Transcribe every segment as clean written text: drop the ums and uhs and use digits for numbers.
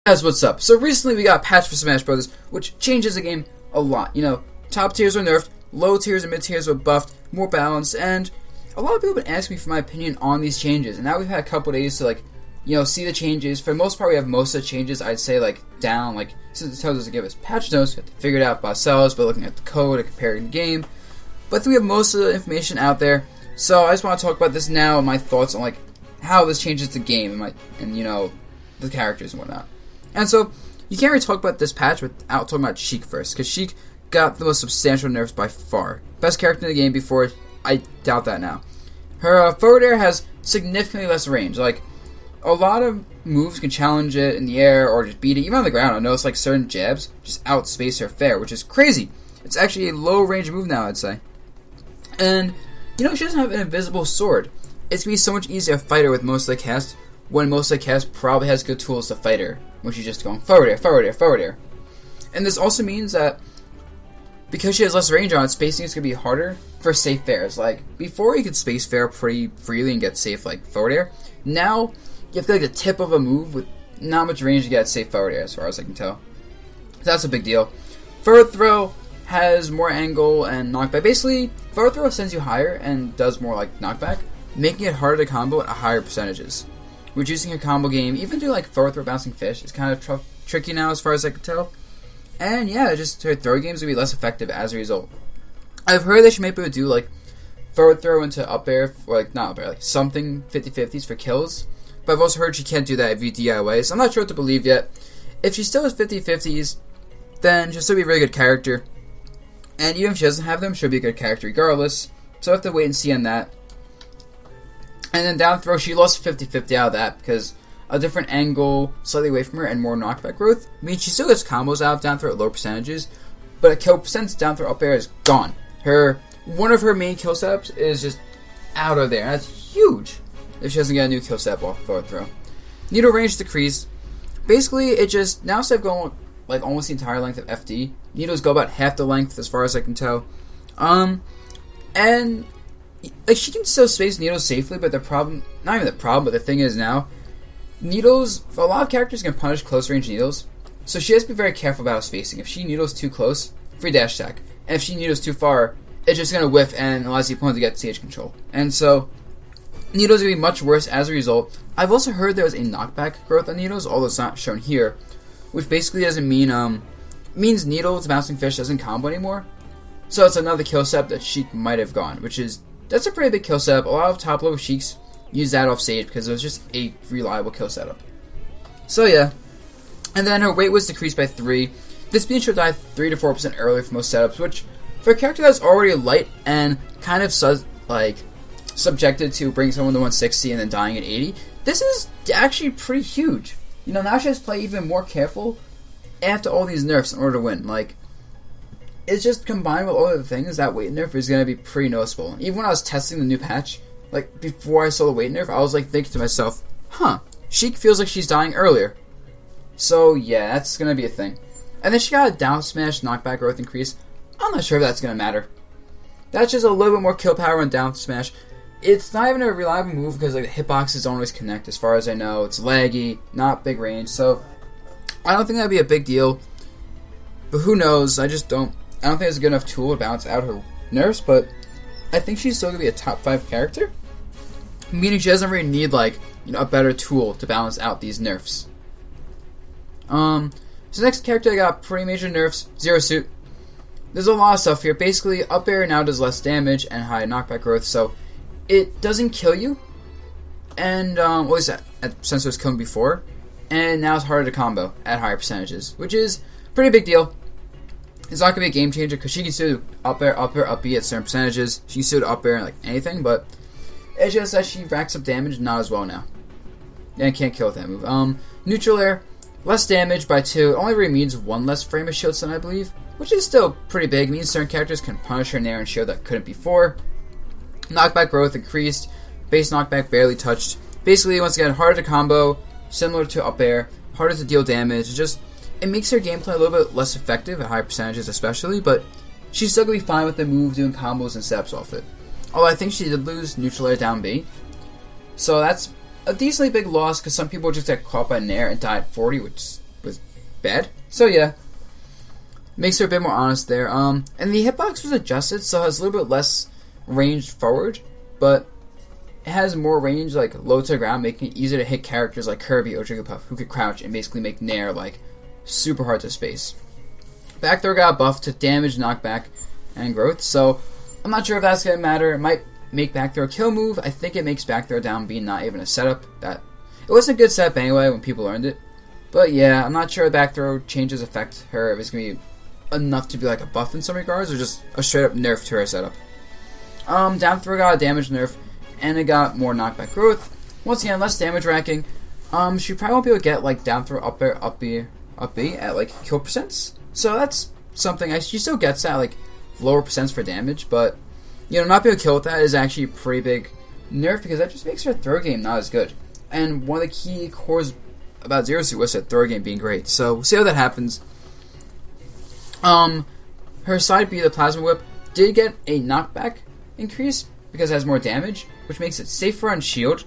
Guys, what's up? So recently we got a patch for Smash Brothers, which changes the game a lot. You know, top tiers were nerfed, low tiers and mid tiers were buffed, more balanced, and a lot of people have been asking me for my opinion on these changes. And now we've had a couple days to see the changes. For the most part, we have most of the changes, I'd say, down. Since it tells us to give us patch notes, we have to figure it out by ourselves by looking at the code and comparing the game. But I think we have most of the information out there. So I just want to talk about this now and my thoughts on how this changes the game and the characters and whatnot. And so, you can't really talk about this patch without talking about Sheik first, because Sheik got the most substantial nerfs by far. Best character in the game before, I doubt that now. Her forward air has significantly less range. A lot of moves can challenge it in the air or just beat it, even on the ground. I noticed certain jabs just outspace her fair, which is crazy. It's actually a low range move now, I'd say. And, she doesn't have an invisible sword. It's going to be so much easier to fight her with most of the cast, when most of the cast probably has good tools to fight her, when she's just going forward air, forward air, forward air. And this also means that because she has less range on it, spacing is going to be harder for safe fairs. Before you could space fair pretty freely and get safe forward air, now you have to the tip of a move with not much range to get safe forward air as far as I can tell. So that's a big deal. Forward throw has more angle and knockback. Basically, forward throw sends you higher and does more knockback, making it harder to combo at higher percentages. Reducing her combo game, even through forward throw bouncing fish, is kind of tricky now as far as I can tell. And yeah, just her throw games will be less effective as a result. I've heard that she might be able to do forward throw into up air, or not up air, something 50-50s for kills. But I've also heard she can't do that if you DIY, so I'm not sure what to believe yet. If she still has 50-50s, then she'll still be a really good character. And even if she doesn't have them, she'll be a good character regardless. So I have to wait and see on that. And then down throw, she lost 50-50 out of that because a different angle slightly away from her and more knockback growth means she still gets combos out of down throw at low percentages, but a kill percent down throw up air is gone. One of her main kill setups is just out of there. That's huge if she doesn't get a new kill setup off forward throw. Needle range decreased. Basically, it just, now instead of going almost the entire length of FD, needles go about half the length as far as I can tell. And she can still space needles safely, but the problem, not even the problem, but the thing is now, needles, a lot of characters can punish close range needles, so she has to be very careful about spacing. If she needles too close, free dash attack. And if she needles too far, it's just going to whiff and allows the opponent to get stage control. And so, needles are going to be much worse as a result. I've also heard there was a knockback growth on needles, although it's not shown here, which basically doesn't mean, means needles, bouncing fish doesn't combo anymore. So it's another kill set that Sheik might have gone, that's a pretty big kill setup. A lot of top level Sheiks use that off stage because it was just a reliable kill setup. So yeah. And then her weight was decreased by 3. This means she'll die 3 to 4% earlier for most setups, which for a character that's already light and kind of subjected to bring someone to 160 and then dying at 80, this is actually pretty huge. Now she has to play even more careful after all these nerfs in order to win. It's just combined with all of the things, that weight nerf is going to be pretty noticeable. Even when I was testing the new patch, before I saw the weight nerf, I was thinking to myself, Sheik feels like she's dying earlier. So yeah, that's going to be a thing. And then she got a down smash knockback growth increase. I'm not sure if that's going to matter. That's just a little bit more kill power on down smash. It's not even a reliable move because the hitboxes don't always connect as far as I know. It's laggy, not big range, so I don't think that'd be a big deal. But who knows, I don't think it's a good enough tool to balance out her nerfs, but I think she's still going to be a top 5 character. Meaning she doesn't really need, a better tool to balance out these nerfs. So next character I got pretty major nerfs, Zero Suit. There's a lot of stuff here. Basically, up air now does less damage and high knockback growth, so it doesn't kill you. And, at least since it was killing before. And now it's harder to combo at higher percentages, which is a pretty big deal. It's not going to be a game changer because she can still do up air, up B at certain percentages. She can still do up air and anything, but it's just that she racks up damage not as well now. And can't kill with that move. Neutral air, less damage by 2. It only really means 1 less frame of shield stun, I believe, which is still pretty big. It means certain characters can punish her in air and shield that couldn't before. Knockback growth increased. Base knockback barely touched. Basically, once again, harder to combo, similar to up air, harder to deal damage. It makes her gameplay a little bit less effective at higher percentages especially, but she's still going to be fine with the move doing combos and steps off it. Although I think she did lose neutral air down B. So that's a decently big loss because some people just get caught by Nair and die at 40, which was bad. So yeah, makes her a bit more honest there. And the hitbox was adjusted, so it has a little bit less range forward, but it has more range, like, low to the ground, making it easier to hit characters like Kirby or Jigglypuff, who could crouch and basically make Nair, like, super hard to space. Back throw got buffed to damage, knockback, and growth, so I'm not sure if that's going to matter. It might make back throw a kill move. I think it makes back throw down B not even a setup. It wasn't a good setup anyway when people learned it. But yeah, I'm not sure if back throw changes affect her, if it's going to be enough to be like a buff in some regards, or just a straight up nerf to her setup. Down throw got a damage nerf, and it got more knockback growth. Once again, less damage racking. She probably won't be able to get like down throw up air, up B at like kill percents. So that's something. She still gets that like lower percents for damage, but you know, not being able to kill with that is actually a pretty big nerf because that just makes her throw game not as good. And one of the key cores about Zero Suit was that throw game being great. So we'll see how that happens. Her side B, the Plasma Whip, did get a knockback increase because it has more damage, which makes it safer on shield.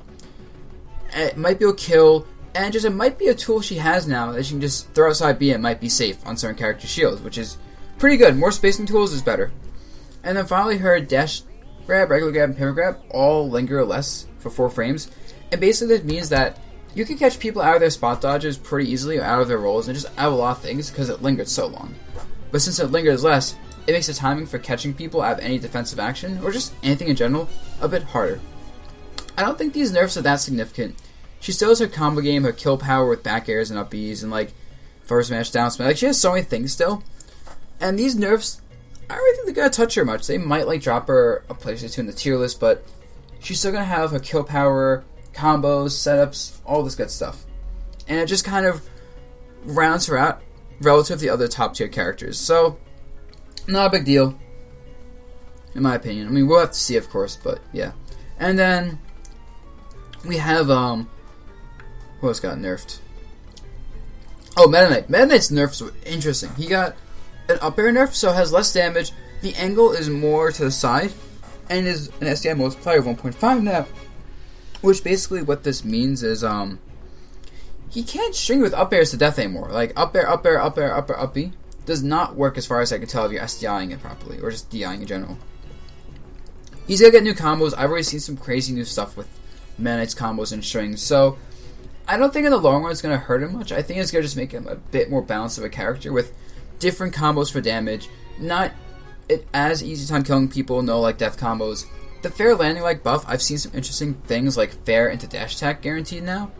It might be able to kill, and just it might be a tool she has now that she can just throw outside B and it might be safe on certain character shields, which is pretty good. More spacing tools is better. And then finally her dash grab, regular grab, and pivot grab all linger less for 4 frames. And basically that means that you can catch people out of their spot dodges pretty easily, or out of their rolls, and just out of a lot of things because it lingered so long. But since it lingers less, it makes the timing for catching people out of any defensive action, or just anything in general, a bit harder. I don't think these nerfs are that significant. She still has her combo game, her kill power with back airs and up Bs, and like forward smash, down smash. Like she has so many things still. And these nerfs, I don't really think they're gonna touch her much. They might like drop her a place or two in the tier list, but she's still gonna have her kill power, combos, setups, all this good stuff. And it just kind of rounds her out relative to the other top tier characters. So, not a big deal, in my opinion. I mean, we'll have to see, of course, but yeah. And then we have who else got nerfed? Oh, Meta Knight. Meta Knight's nerfs were interesting. He got an up air nerf, so it has less damage. The angle is more to the side, and is an SDI multiplier of 1.5 now. Which basically what this means is he can't string with up airs to death anymore. Like up air, up air, up air, up air, up B does not work as far as I can tell if you're SDIing it properly, or just DIing in general. He's gonna get new combos. I've already seen some crazy new stuff with Meta Knight's combos and strings, so I don't think in the long run it's gonna hurt him much. I think it's gonna just make him a bit more balanced of a character with different combos for damage. Not as easy time killing people, no like death combos. The fair landing lag buff, I've seen some interesting things like fair into dash attack guaranteed now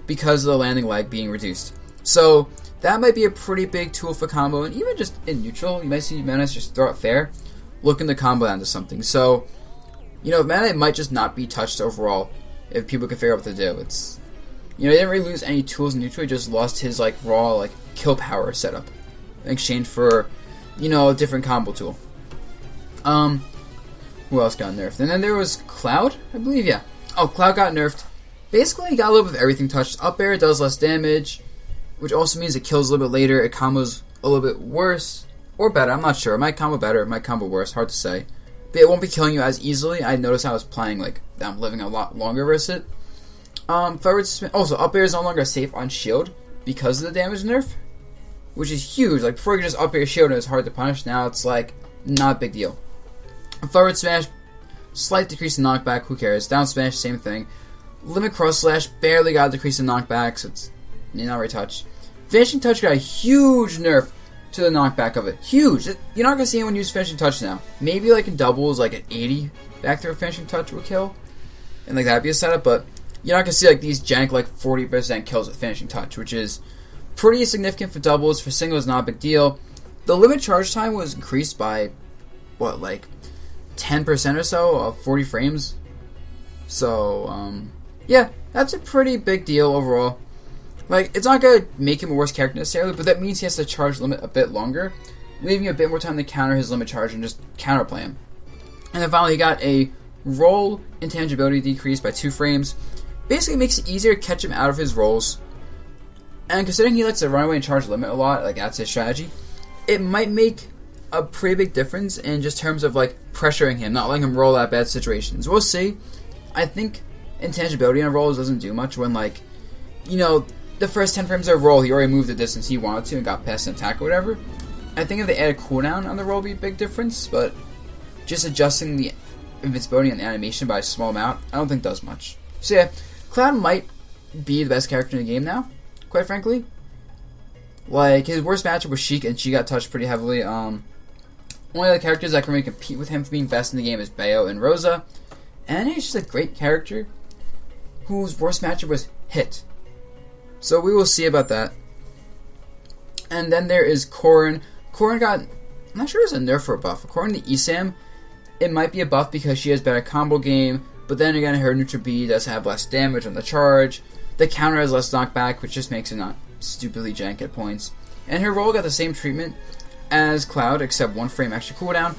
because of the landing lag being reduced. So that might be a pretty big tool for combo, and even just in neutral, you might see Meta Knight just throw it fair, looking to combo onto something. So, you know, Meta Knight might just not be touched overall if people can figure out what to do. It's, you know, he didn't really lose any tools in neutral, he just lost his like raw like kill power setup in exchange for, you know, a different combo tool. Who else got nerfed? And then there was Cloud, I believe, yeah. Oh, Cloud got nerfed. Basically, he got a little bit of everything touched. Up air does less damage, which also means it kills a little bit later. It combos a little bit worse, or better, I'm not sure. It might combo better, it might combo worse, hard to say. But it won't be killing you as easily. I noticed I was playing, like, I'm living a lot longer versus it. Also, up air is no longer safe on shield because of the damage nerf, which is huge. Like, before you could just up air shield and it was hard to punish, now it's, like, not a big deal. Forward smash, slight decrease in knockback, who cares? Down smash, same thing. Limit cross slash, barely got a decrease in knockback, so it's not very touch. Finishing touch got a huge nerf to the knockback of it. Huge! You're not going to see anyone use finishing touch now. Maybe like in doubles, like an 80 back throw finishing touch would kill. And like that'd be a setup, but you're not going to see like these jank like 40% kills with finishing touch, which is pretty significant for doubles. For singles, not a big deal. The limit charge time was increased by, what, like 10% or so of 40 frames. So, yeah, that's a pretty big deal overall. Like, it's not going to make him a worse character necessarily, but that means he has to charge limit a bit longer, leaving you a bit more time to counter his limit charge and just counterplay him. And then finally, he got a roll intangibility decrease by 2 frames. Basically, it makes it easier to catch him out of his rolls. And considering he likes to run away and charge limit a lot, like that's his strategy, it might make a pretty big difference in just terms of like pressuring him, not letting him roll out bad situations. We'll see. I think intangibility on rolls doesn't do much when like, you know, the first 10 frames of roll, he already moved the distance he wanted to and got past an attack or whatever. I think if they added cooldown on the roll would be a big difference, but just adjusting the invincibility and the animation by a small amount, I don't think does much. So yeah, Cloud might be the best character in the game now, quite frankly. Like, his worst matchup was Sheik, and she got touched pretty heavily. Only other characters that can really compete with him for being best in the game is Bayo and Rosa. And he's just a great character whose worst matchup was Hit. So we will see about that. And then there is Corrin. Corrin got, I'm not sure it was a nerf or a buff. According to ESAM, it might be a buff because she has better combo game, but then again, her neutral B does have less damage on the charge. The counter has less knockback, which just makes it not stupidly jank at points. And her roll got the same treatment as Cloud, except 1 frame extra cooldown,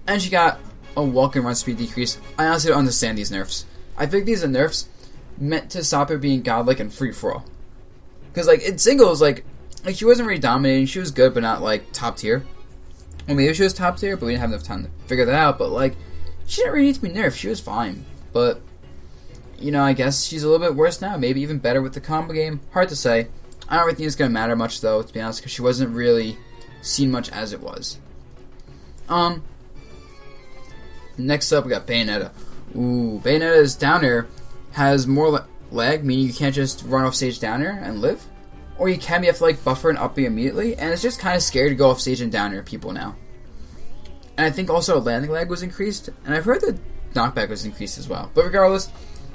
and she got a walk and run speed decrease. I honestly don't understand these nerfs. I think these are nerfs meant to stop her being godlike and free for all. Because like in singles, like she wasn't really dominating. She was good, but not like top tier. Well, maybe she was top tier, but we didn't have enough time to figure that out. But like, she didn't really need to be nerfed. She was fine, but you know, I guess she's a little bit worse now. Maybe even better with the combo game. Hard to say. I don't really think it's gonna matter much though, to be honest, because she wasn't really seen much as it was. Next up, we got Bayonetta. Ooh, Bayonetta's down air has more lag, meaning you can't just run off stage down air and live. Or you can, you have to like buffer and up B immediately, and it's just kind of scary to go off stage and down air people now. And I think also landing lag was increased, and I've heard that knockback was increased as well. But regardless,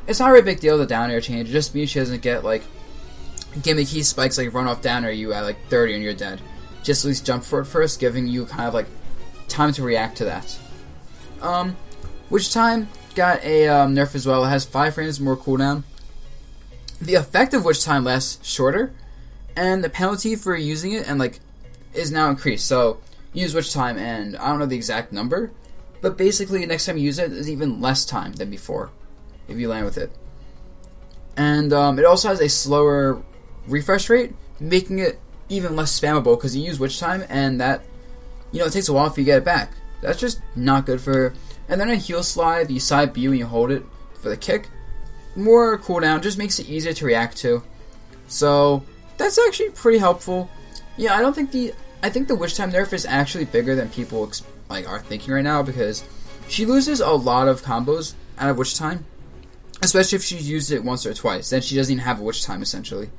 it's not a really big deal, the down air change. It just means she doesn't get like gimmicky spikes like run off down air you at like 30 and you're dead. Just at least jump for it first, giving you kind of like time to react to that. Witch time got a nerf as well. It has 5 frames more cooldown. The effective witch time lasts shorter, and the penalty for using it and like is now increased. So use witch time, and I don't know the exact number, but basically next time you use it, there's even less time than before if you land with it. And it also has a slower refresh rate, making it even less spammable because you use witch time, and that, you know, it takes a while for you to get it back. That's just not good for her. And then a heal slide, you side B when you hold it for the kick. More cooldown, just makes it easier to react to. So that's actually pretty helpful. Yeah, I think the witch time nerf is actually bigger than people like are thinking right now, because she loses a lot of combos out of witch time, especially if she's used it once or twice. Then she doesn't even have a witch time essentially.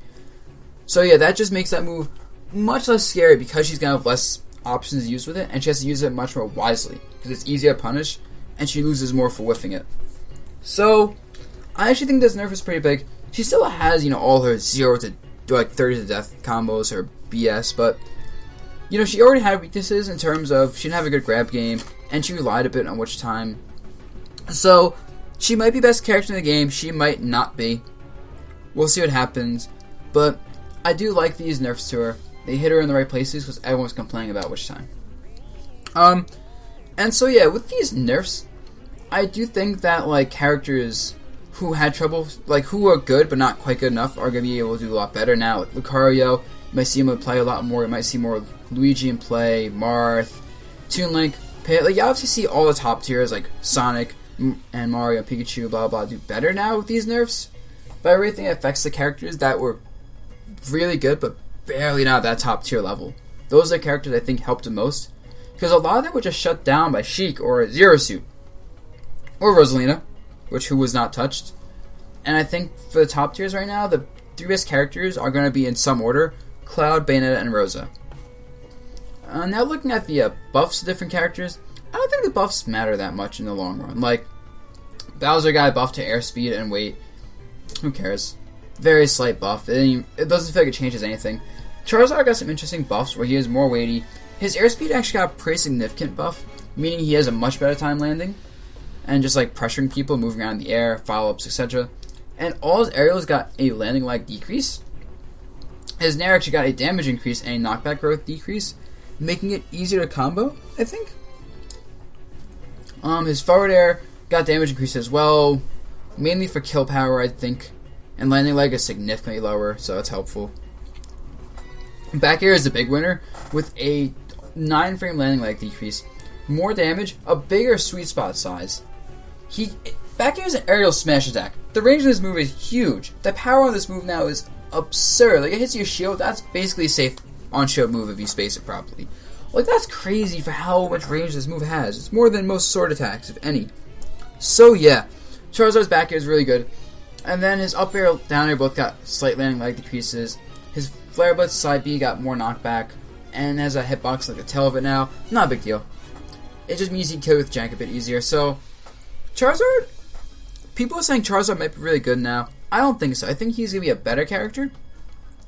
So yeah, that just makes that move much less scary because she's gonna have less options to use with it, and she has to use it much more wisely because it's easier to punish, and she loses more for whiffing it. So I actually think this nerf is pretty big. She still has, you know, all her 0 to like 30 to death combos, her BS, but you know, she already had weaknesses in terms of she didn't have a good grab game, and she relied a bit on witch time. So she might be best character in the game, she might not be. We'll see what happens, but I do like these nerfs to her. They hit her in the right places because everyone's complaining about witch time. And so yeah, with these nerfs, I do think that like characters who had trouble, like who are good but not quite good enough, are going to be able to do a lot better now. Like Lucario, you might see him play a lot more. You might see more Luigi in play, Marth, Toon Link. Like you obviously see all the top tiers like Sonic and Mario, Pikachu, blah blah, do better now with these nerfs. But I really think it affects the characters that were really good but barely not at that top tier level. Those are the characters I think helped the most, because a lot of them were just shut down by Sheik or Zero Suit or Rosalina, who was not touched. And I think for the top tiers right now, the 3 best characters are going to be in some order: Cloud, Bayonetta, and Rosa. Now looking at the buffs of different characters, I don't think the buffs matter that much in the long run. Like, Bowser got a buff to airspeed and weight. Who cares? Very slight buff. It doesn't feel like it changes anything. Charizard got some interesting buffs where he is more weighty. His airspeed actually got a pretty significant buff, meaning he has a much better time landing and just like pressuring people, moving around in the air, follow-ups, etc. And all his aerials got a landing lag decrease. His Nair actually got a damage increase and a knockback growth decrease, making it easier to combo, I think. His forward air got damage increase as well, mainly for kill power, I think. And landing lag is significantly lower, so that's helpful. Back air is the big winner, with a 9 frame landing lag decrease, more damage, a bigger sweet spot size. Back air is an aerial smash attack. The range of this move is huge. The power on this move now is absurd. Like, it hits your shield, that's basically a safe on-shield move if you space it properly. Like, that's crazy for how much range this move has. It's more than most sword attacks, if any. So, yeah. Charizard's back air is really good. And then his up air, down air both got slight landing lag decreases. His Flare Blitz side B got more knockback. And has a hitbox like the tail of it now. Not a big deal. It just means he can kill with Jank a bit easier. So, Charizard, people are saying Charizard might be really good now. I don't think so. I think he's going to be a better character.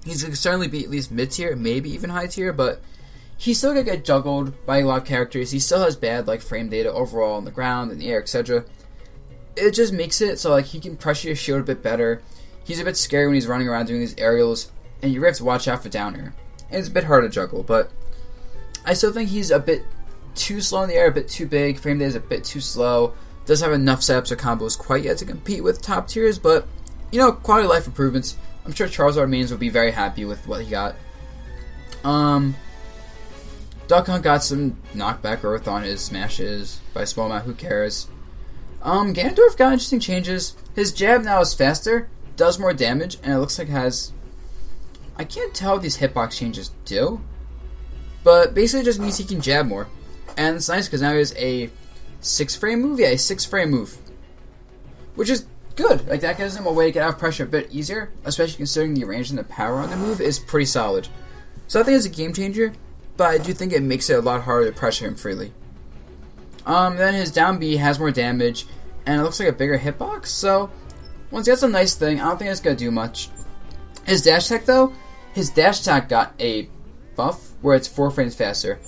He's going to certainly be at least mid-tier, maybe even high-tier, but he's still going to get juggled by a lot of characters. He still has bad like frame data overall on the ground, in the air, etc. It just makes it so like he can pressure your shield a bit better. He's a bit scary when he's running around doing these aerials, and you really have to watch out for down air. And it's a bit hard to juggle, but I still think he's a bit too slow in the air, a bit too big. Frame data is a bit too slow. Doesn't have enough setups or combos quite yet to compete with top tiers, but you know, quality of life improvements. I'm sure Charizard mains will be very happy with what he got. Duck Hunt got some knockback growth on his smashes by a small amount. Who cares? Ganondorf got interesting changes. His jab now is faster, does more damage, and it looks like it has... I can't tell what these hitbox changes do, but basically it just means he can jab more. And it's nice because now he has a 6-frame move? Yeah, a 6-frame move. Which is good. Like, that gives him a way to get out of pressure a bit easier, especially considering the range and the power on the move is pretty solid. So I think it's a game changer, but I do think it makes it a lot harder to pressure him freely. Then his down B has more damage, and it looks like a bigger hitbox, so once that's a nice thing. I don't think it's going to do much. His dash attack, though, his dash attack got a buff where it's 4 frames faster.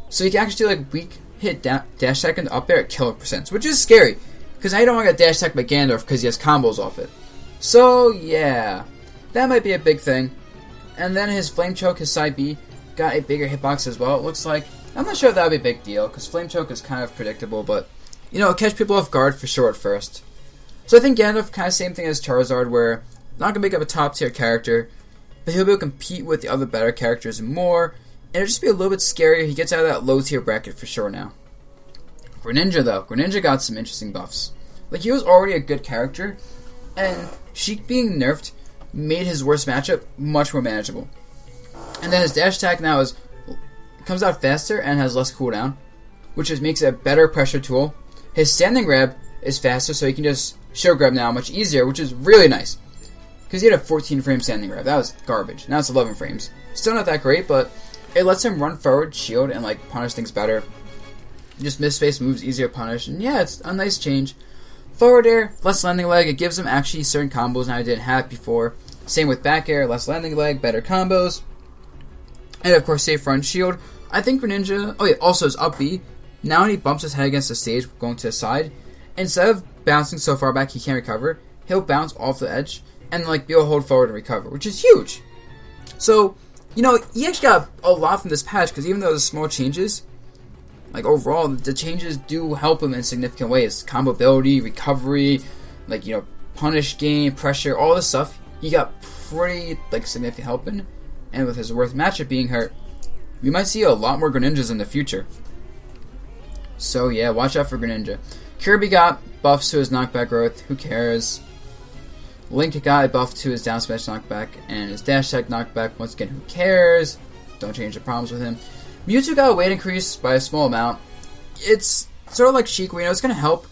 So you can actually do like weak hit dash attack and up air at killer percents, which is scary, because I don't want to get dash attack by Ganondorf because he has combos off it. So yeah, that might be a big thing. And then his Flame Choke, his side B, got a bigger hitbox as well, it looks like. I'm not sure if that would be a big deal, because Flame Choke is kind of predictable, but, you know, it'll catch people off guard for sure at first. So I think Ganondorf, kind of same thing as Charizard, where not going to make up a top tier character, but he'll be able to compete with the other better characters more, and it'll just be a little bit scarier. He gets out of that low tier bracket for sure now. Greninja, though. Greninja got some interesting buffs. Like, he was already a good character, and Sheik being nerfed made his worst matchup much more manageable. And then his dash attack now comes out faster and has less cooldown, which just makes it a better pressure tool. His standing grab is faster, so he can just shield grab now much easier, which is really nice. Because he had a 14 frame standing grab. That was garbage. Now it's 11 frames. Still not that great, but it lets him run forward, shield, and like punish things better. Just miss-space moves easier to punish, and yeah, it's a nice change. Forward air, less landing leg. It gives him actually certain combos now he didn't have before. Same with back air, less landing leg, better combos. And of course, safe run shield. I think Greninja... Oh yeah, also his up B. Now when he bumps his head against the stage going to the side, instead of bouncing so far back he can't recover, he'll bounce off the edge and like be able to hold forward and recover, which is huge. So, you know, he actually got a lot from this patch, because even though there's small changes, like overall, the changes do help him in significant ways. Combo ability, recovery, like, you know, punish game, pressure, all this stuff. He got pretty, like, significant help in. And with his worst matchup being hurt, we might see a lot more Greninjas in the future. So yeah, watch out for Greninja. Kirby got buffs to his knockback growth. Who cares? Link got a buff to his down smash knockback and his dash attack knockback. Once again, who cares? Don't change the problems with him. Mewtwo got a weight increase by a small amount. It's sort of like Sheik, where, you know, it's going to help,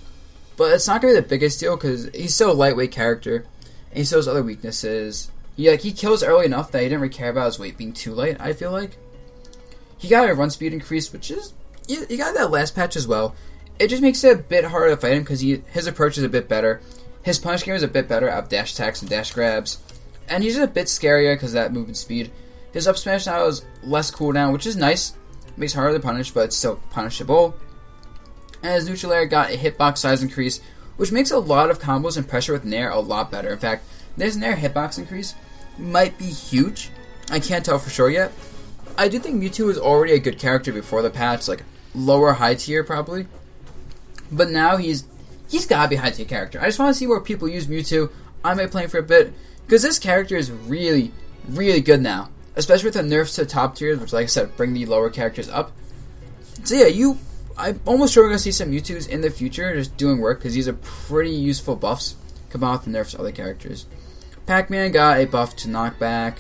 but it's not going to be the biggest deal because he's still a lightweight character, and he still has other weaknesses. He kills early enough that he didn't really care about his weight being too light, I feel like. He got a run speed increase, which is... He got that last patch as well. It just makes it a bit harder to fight him because his approach is a bit better. His punish game is a bit better out of dash attacks and dash grabs. And he's just a bit scarier because of that movement speed. His up smash now is less cooldown, which is nice. Makes it harder to punish, but it's still punishable. And his neutral air got a hitbox size increase, which makes a lot of combos and pressure with Nair a lot better. In fact, this Nair hitbox increase might be huge. I can't tell for sure yet. I do think Mewtwo was already a good character before the patch, like lower high tier probably. But now he's gotta be a high tier character. I just want to see where people use Mewtwo. I might play him for a bit, because this character is really, really good now. Especially with the nerfs to top tiers, which, like I said, bring the lower characters up. So yeah, I'm almost sure we're going to see some Mewtwo's in the future just doing work, because these are pretty useful buffs combined with the nerfs to other characters. Pac-Man got a buff to knockback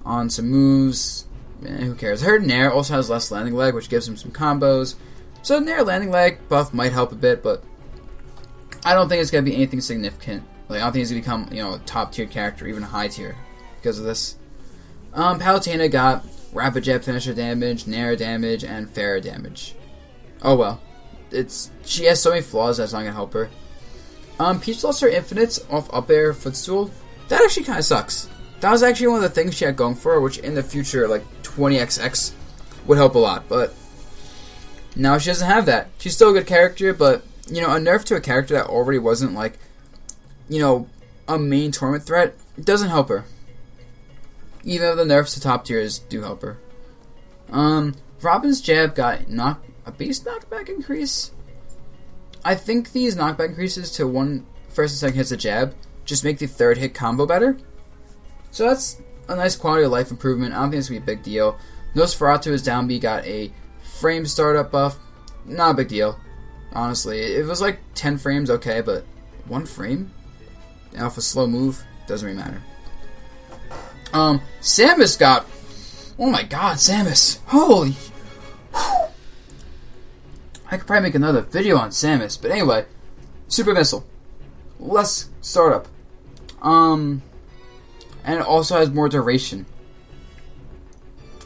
on some moves. Who cares? Her Nair also has less landing leg, which gives him some combos. So Nair landing leg buff might help a bit, but I don't think it's going to be anything significant. Like, I don't think he's going to become, a top tier character, even a high tier, because of this. Palutena got rapid jab finisher damage, Nair damage, and fair damage. Oh well. She has so many flaws that's not going to help her. Peach lost her infinites off up air footstool. That actually kind of sucks. That was actually one of the things she had going for her, which in the future, like 20XX, would help a lot. But now she doesn't have that. She's still a good character, but, a nerf to a character that already wasn't, like, a main tournament threat, doesn't help her. Even though the nerfs to top tiers do help her. Robin's jab got a base knockback increase. I think these knockback increases to first and second hits a jab just make the third hit combo better. So that's a nice quality of life improvement. I don't think it's going to be a big deal. Nosferatu's down B got a frame startup buff. Not a big deal, honestly. It was like 10 frames, okay, but 1 frame? Off a slow move? Doesn't really matter. Samus got... Oh my god, Samus. Holy... I could probably make another video on Samus, but anyway. Super Missile. Less startup. And it also has more duration.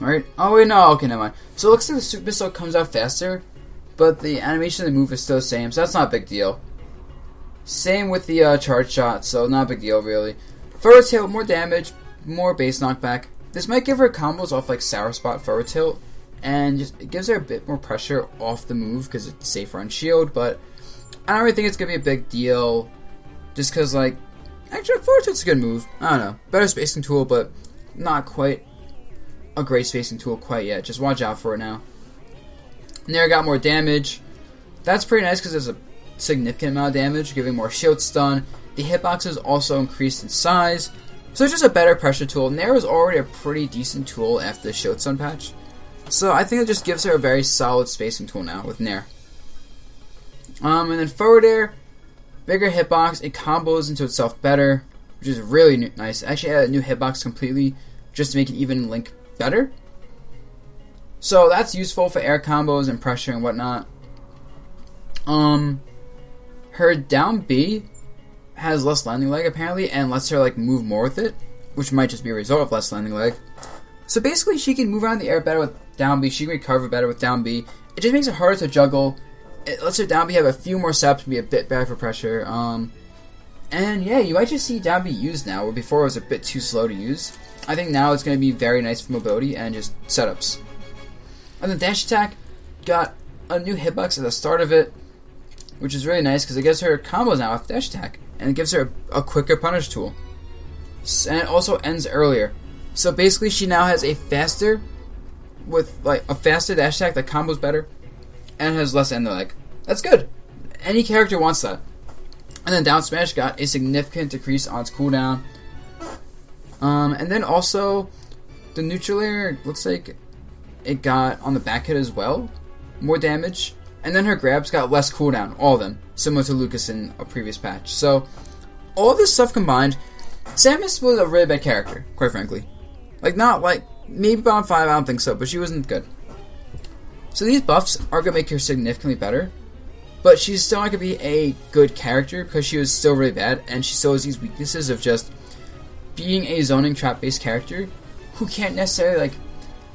Right? Oh wait, no, okay, never mind. So it looks like the Super Missile comes out faster, but the animation of the move is still the same, so that's not a big deal. Same with the charge shot, so not a big deal really. Forward tilt, more damage, more base knockback. This might give her combos off like Sour Spot forward tilt, and it gives her a bit more pressure off the move because it's safer on shield, but I don't really think it's going to be a big deal just because, like, actually forward tilt's a good move. I don't know. Better spacing tool, but not quite a great spacing tool quite yet. Just watch out for it now. Nair got more damage. That's pretty nice because there's a significant amount of damage, giving more shield stun. The hitbox is also increased in size, so it's just a better pressure tool. Nair was already a pretty decent tool after the shield stun patch, so I think it just gives her a very solid spacing tool now with Nair. And then forward air, bigger hitbox, it combos into itself better, which is really nice. Actually added a new hitbox completely just to make it even link better. So that's useful for air combos and pressure and whatnot. Her down B has less landing leg apparently and lets her like move more with it, which might just be a result of less landing leg. So basically she can move around the air better with down B, she can recover better with down B. It just makes it harder to juggle. It lets her down B have a few more steps and be a bit better for pressure. And yeah, you might just see down B used now, where before it was a bit too slow to use. I think now it's going to be very nice for mobility and just setups. And the dash attack got a new hitbox at the start of it, which is really nice because it gives her combos now with dash attack, and it gives her a quicker punish tool. And it also ends earlier. So basically she now has a faster dash attack that combos better and has less end leg. That's good. Any character wants that. And then down smash got a significant decrease on its cooldown. And then also the neutral air looks like it got on the back hit as well, more damage. And then her grabs got less cooldown, all of them, similar to Lucas in a previous patch. So all this stuff combined, Samus was a really bad character, quite frankly. Like, not like, maybe bottom 5, I don't think so, but she wasn't good. So these buffs are going to make her significantly better, but she's still not going to be a good character because she was still really bad, and she still has these weaknesses of just being a zoning trap-based character who can't necessarily, like,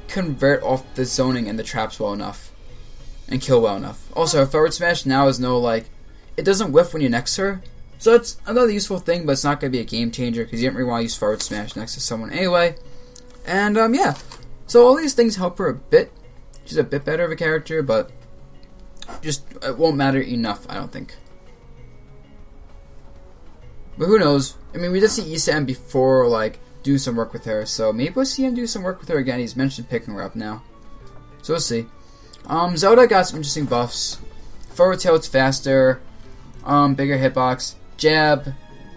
convert off the zoning and the traps well enough and kill well enough. Also, her forward smash now is no, like, it doesn't whiff when you're next to her, so it's another useful thing, but it's not going to be a game changer because you don't really want to use forward smash next to someone anyway. And, yeah. So all these things help her a bit. She's a bit better of a character, but just, it won't matter enough, I don't think. But who knows? I mean, we did see Isam before, like, do some work with her, so maybe we'll see him do some work with her again. He's mentioned picking her up now. So we'll see. Zelda got some interesting buffs. Forward tilt's faster, bigger hitbox, jab,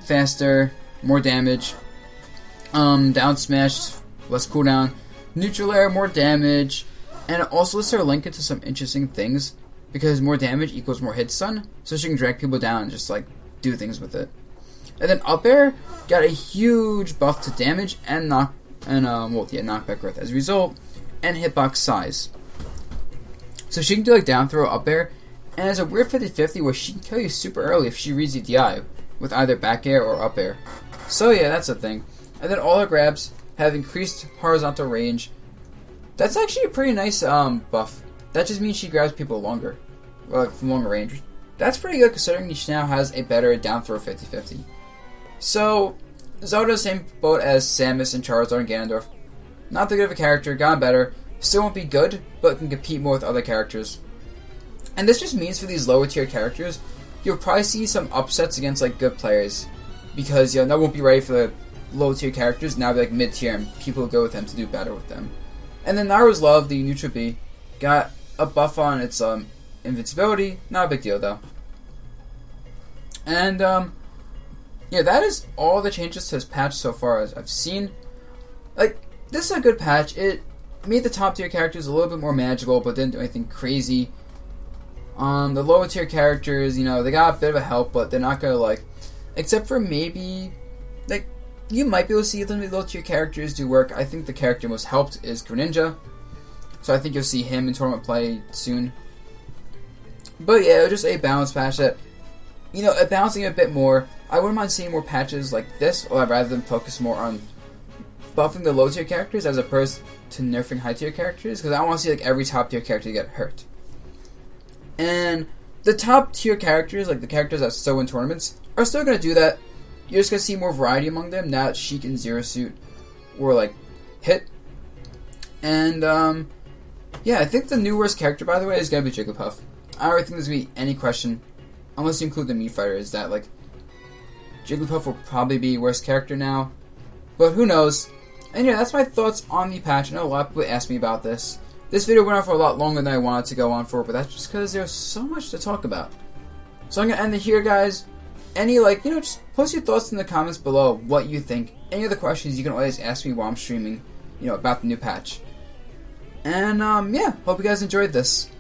faster, more damage, down smash, less cooldown, neutral air, more damage, and it also lets her link into some interesting things, because more damage equals more hit stun, so she can drag people down and just, like, do things with it. And then up air got a huge buff to damage and knockback growth as a result, and hitbox size. So she can do like down throw, up air, and there's a weird 50-50 where she can kill you super early if she reads the DI with either back air or up air. So yeah, that's a thing. And then all her grabs have increased horizontal range. That's actually a pretty nice buff. That just means she grabs people longer, or like from longer range. That's pretty good considering she now has a better down throw 50-50. So Zelda's same boat as Samus and Charizard and Ganondorf. Not that good of a character, gotten better. Still won't be good, but can compete more with other characters. And this just means for these lower tier characters, you'll probably see some upsets against like good players, because that won't be ready for the low tier characters. Now be like mid tier, and people will go with them to do better with them. And then Naru's Love, the neutral B, got a buff on its invincibility. Not a big deal though. And yeah, that is all the changes to this patch so far as I've seen. Like, this is a good patch. It made the top tier characters a little bit more manageable, but didn't do anything crazy. The lower tier characters, they got a bit of a help, but they're not gonna like, except for maybe, like, you might be able to see the low tier characters do work. I think the character most helped is Greninja, so I think you'll see him in tournament play soon. But yeah, it was just a balanced patch that, balancing a bit more. I wouldn't mind seeing more patches like this, or rather than focus more on buffing the low tier characters as opposed to nerfing high tier characters, because I want to see like every top tier character get hurt. And the top tier characters, like the characters that still win tournaments, are still going to do that. You're just going to see more variety among them now that Sheik and Zero Suit were like hit. And yeah, I think the new worst character, by the way, is going to be Jigglypuff. I don't really think there's going to be any question, unless you include the Mii Fighter, is that like Jigglypuff will probably be worst character now. But who knows? And yeah, that's my thoughts on the patch. I know a lot of people asked me about this. This video went on for a lot longer than I wanted to go on for, but that's just because there's so much to talk about. So I'm going to end it here, guys. Any, just post your thoughts in the comments below what you think. Any other questions you can always ask me while I'm streaming, about the new patch. And, yeah, hope you guys enjoyed this.